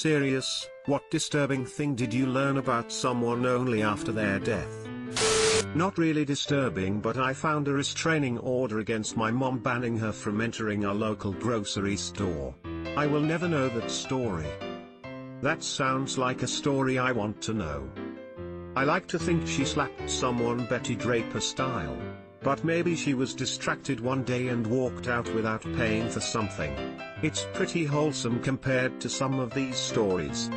Serious, what disturbing thing did you learn about someone only after their death? Not really disturbing, but I found a restraining order against my mom banning her from entering our local grocery store. I will never know that story. That sounds like a story I want to know. I like to think she slapped someone Betty Draper style. But maybe she was distracted one day and walked out without paying for something. It's pretty wholesome compared to some of these stories.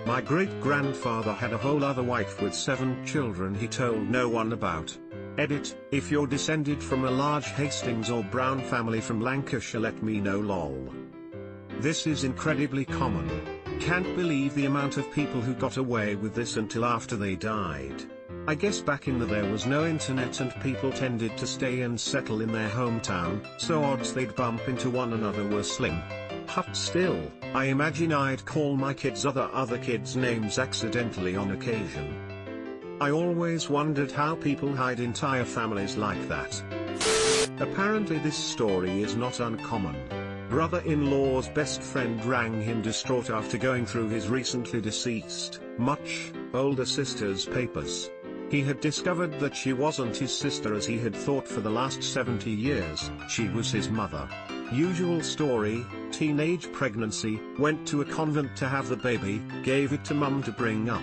My great-grandfather had a whole other wife with 7 children he told no one about. Edit, if you're descended from a large Hastings or Brown family from Lancashire, let me know lol. This is incredibly common. Can't believe the amount of people who got away with this until after they died. I guess back in the day there was no internet and people tended to stay and settle in their hometown, so odds they'd bump into one another were slim. But still, I imagine I'd call my kids other kids' names accidentally on occasion. I always wondered how people hide entire families like that. Apparently this story is not uncommon. Brother-in-law's best friend rang him distraught after going through his recently deceased, much older sister's papers. He had discovered that she wasn't his sister as he had thought for the last 70 years, she was his mother. Usual story, teenage pregnancy, went to a convent to have the baby, gave it to mum to bring up.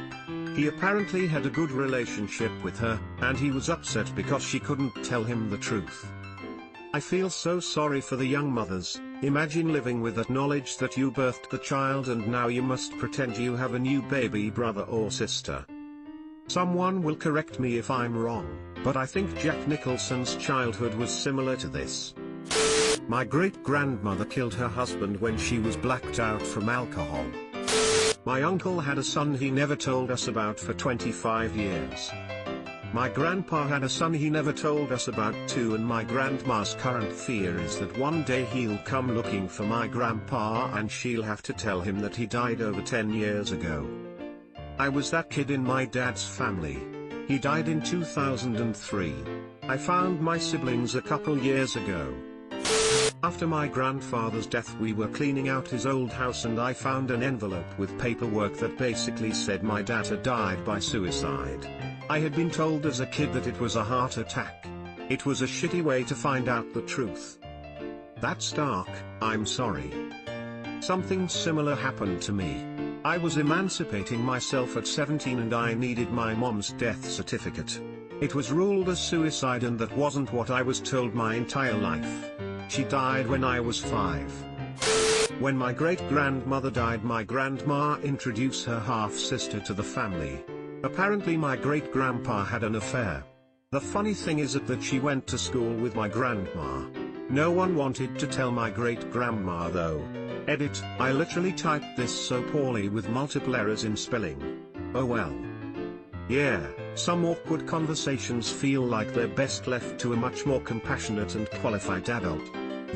He apparently had a good relationship with her, and he was upset because she couldn't tell him the truth. I feel so sorry for the young mothers. Imagine living with that knowledge that you birthed the child and now you must pretend you have a new baby brother or sister. Someone will correct me if I'm wrong, but I think Jack Nicholson's childhood was similar to this. My great-grandmother killed her husband when she was blacked out from alcohol. My uncle had a son he never told us about for 25 years. My grandpa had a son he never told us about too, and my grandma's current fear is that one day he'll come looking for my grandpa and she'll have to tell him that he died over 10 years ago. I was that kid in my dad's family. He died in 2003. I found my siblings a couple years ago. After my grandfather's death we were cleaning out his old house and I found an envelope with paperwork that basically said my dad had died by suicide. I had been told as a kid that it was a heart attack. It was a shitty way to find out the truth. That's dark, I'm sorry. Something similar happened to me. I was emancipating myself at 17 and I needed my mom's death certificate. It was ruled as suicide and that wasn't what I was told my entire life. She died when I was 5. When my great-grandmother died, my grandma introduced her half-sister to the family. Apparently my great-grandpa had an affair. The funny thing is that she went to school with my grandma. No one wanted to tell my great-grandma though. Edit, I literally typed this so poorly with multiple errors in spelling. Oh well. Yeah, some awkward conversations feel like they're best left to a much more compassionate and qualified adult.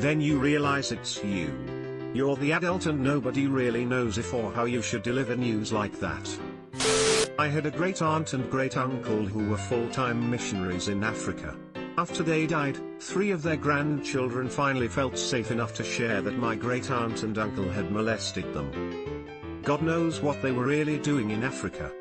Then you realize it's you. You're the adult and nobody really knows if or how you should deliver news like that. I had a great aunt and great uncle who were full-time missionaries in Africa. After they died, 3 of their grandchildren finally felt safe enough to share that my great aunt and uncle had molested them. God knows what they were really doing in Africa.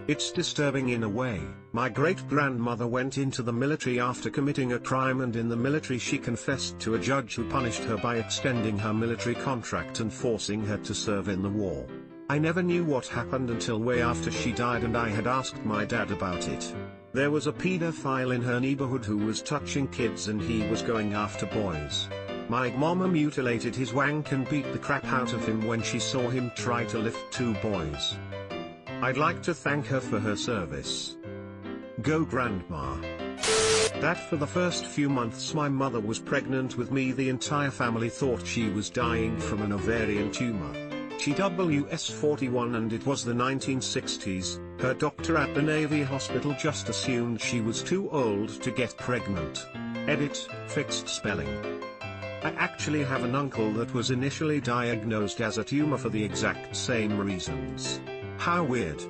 It's disturbing in a way. My great-grandmother went into the military after committing a crime, and in the military she confessed to a judge who punished her by extending her military contract and forcing her to serve in the war. I never knew what happened until way after she died, and I had asked my dad about it. There was a pedophile in her neighborhood who was touching kids and he was going after boys. My mama mutilated his wank and beat the crap out of him when she saw him try to lift 2 boys. I'd like to thank her for her service. Go Grandma. That for the first few months my mother was pregnant with me, the entire family thought she was dying from an ovarian tumor. She was 41 and it was the 1960s, her doctor at the Navy hospital just assumed she was too old to get pregnant. Edit, fixed spelling. I actually have an uncle that was initially diagnosed as a tumor for the exact same reasons. How weird.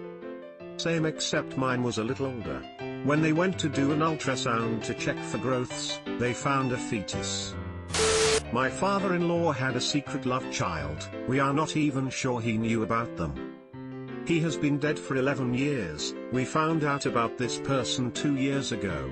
Same except mine was a little older. When they went to do an ultrasound to check for growths, they found a fetus. My father-in-law had a secret love child. We are not even sure he knew about them. He has been dead for 11 years. We found out about this person 2 years ago.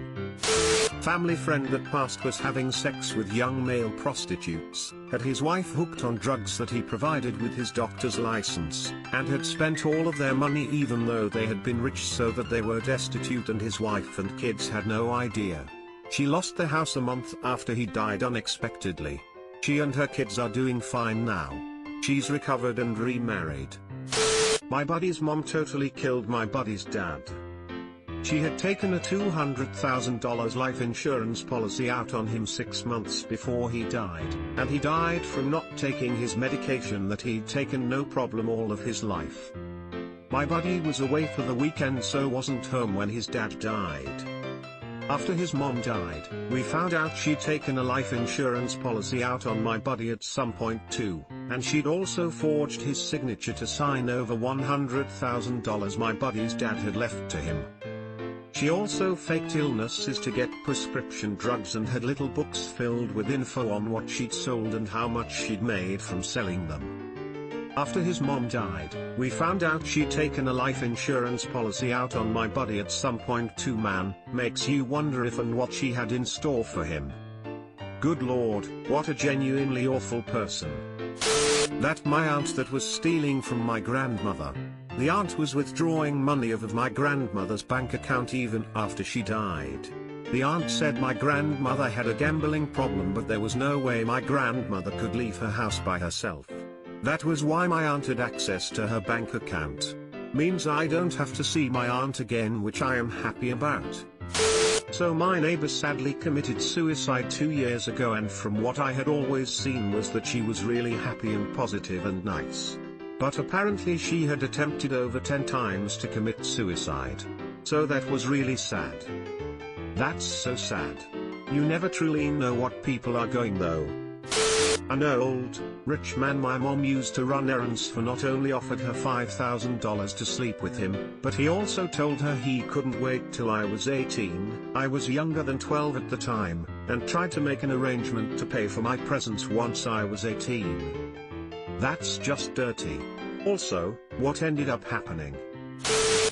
Family friend that passed was having sex with young male prostitutes, had his wife hooked on drugs that he provided with his doctor's license, and had spent all of their money even though they had been rich, so that they were destitute and his wife and kids had no idea. She lost their house a month after he died unexpectedly. She and her kids are doing fine now. She's recovered and remarried. My buddy's mom totally killed my buddy's dad. She had taken a $200,000 life insurance policy out on him 6 months before he died, and he died from not taking his medication that he'd taken no problem all of his life. My buddy was away for the weekend, so wasn't home when his dad died. After his mom died, we found out she'd taken a life insurance policy out on my buddy at some point too, and she'd also forged his signature to sign over $100,000 my buddy's dad had left to him. She also faked illnesses to get prescription drugs and had little books filled with info on what she'd sold and how much she'd made from selling them. After his mom died, we found out she'd taken a life insurance policy out on my buddy at some point too. Man, makes you wonder if and what she had in store for him. Good lord, what a genuinely awful person. That my aunt that was stealing from my grandmother. The aunt was withdrawing money out of my grandmother's bank account even after she died. The aunt said my grandmother had a gambling problem, but there was no way my grandmother could leave her house by herself. That was why my aunt had access to her bank account. Means I don't have to see my aunt again, which I am happy about. So my neighbor sadly committed suicide 2 years ago, and from what I had always seen was that she was really happy and positive and nice. But apparently she had attempted over 10 times to commit suicide. So that was really sad. That's so sad. You never truly know what people are going though. An old, rich man my mom used to run errands for not only offered her $5,000 to sleep with him, but he also told her he couldn't wait till I was 18, I was younger than 12 at the time, and tried to make an arrangement to pay for my presents once I was 18. That's just dirty. Also, what ended up happening?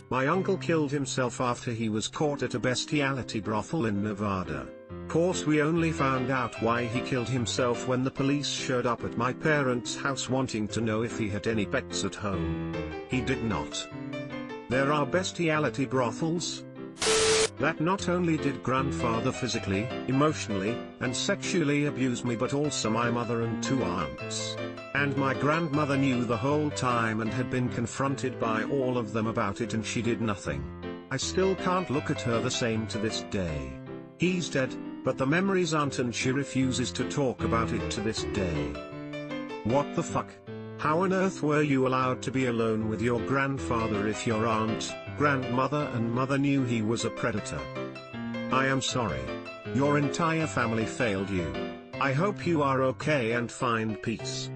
My uncle killed himself after he was caught at a bestiality brothel in Nevada. Course we only found out why he killed himself when the police showed up at my parents' house wanting to know if he had any pets at home. He did not. There are bestiality brothels that not only did grandfather physically, emotionally, and sexually abuse me, but also my mother and 2 aunts. And my grandmother knew the whole time and had been confronted by all of them about it, and she did nothing. I still can't look at her the same to this day. He's dead, but the memories aren't, and she refuses to talk about it to this day. What the fuck? How on earth were you allowed to be alone with your grandfather if your aunt, grandmother and mother knew he was a predator? I am sorry. Your entire family failed you. I hope you are okay and find peace.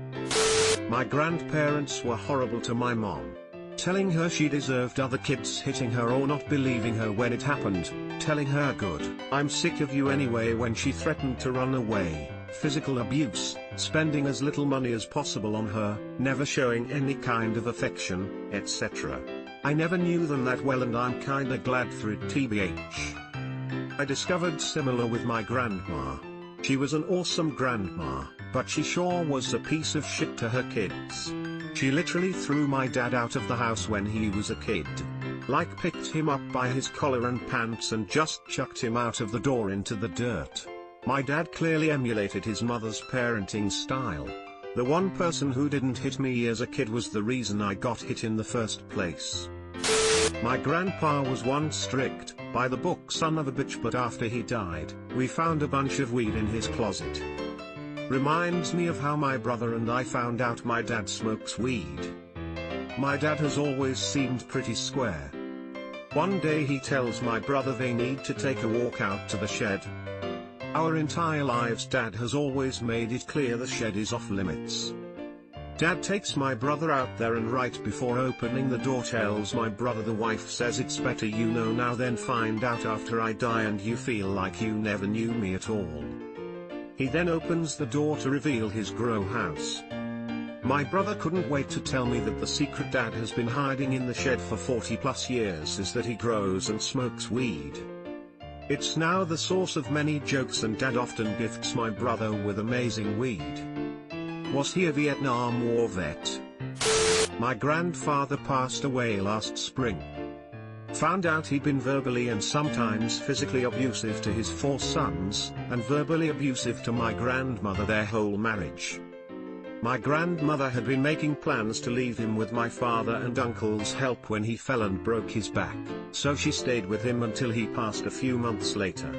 My grandparents were horrible to my mom. Telling her she deserved other kids hitting her or not believing her when it happened, telling her good, I'm sick of you anyway when she threatened to run away, physical abuse, spending as little money as possible on her, never showing any kind of affection, etc. I never knew them that well, and I'm kinda glad for it tbh. I discovered similar with my grandma. She was an awesome grandma, but she sure was a piece of shit to her kids. She literally threw my dad out of the house when he was a kid. Like picked him up by his collar and pants and just chucked him out of the door into the dirt. My dad clearly emulated his mother's parenting style. The one person who didn't hit me as a kid was the reason I got hit in the first place. My grandpa was one strict, by the book son of a bitch, but after he died, we found a bunch of weed in his closet. Reminds me of how my brother and I found out my dad smokes weed. My dad has always seemed pretty square. One day he tells my brother they need to take a walk out to the shed. Our entire lives Dad has always made it clear the shed is off limits. Dad takes my brother out there, and right before opening the door tells my brother the wife says it's better you know now than find out after I die and you feel like you never knew me at all. He then opens the door to reveal his grow house. My brother couldn't wait to tell me that the secret dad has been hiding in the shed for 40 plus years is that he grows and smokes weed. It's now the source of many jokes, and dad often gifts my brother with amazing weed. Was he a Vietnam War vet? My grandfather passed away last spring. Found out he'd been verbally and sometimes physically abusive to his 4 sons, and verbally abusive to my grandmother their whole marriage. My grandmother had been making plans to leave him with my father and uncle's help when he fell and broke his back, so she stayed with him until he passed a few months later.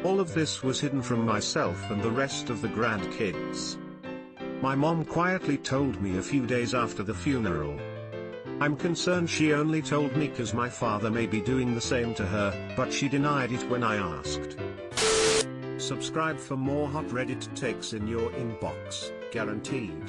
All of this was hidden from myself and the rest of the grandkids. My mom quietly told me a few days after the funeral. I'm concerned she only told me cause my father may be doing the same to her, but she denied it when I asked. Subscribe for more hot Reddit takes in your inbox, guaranteed.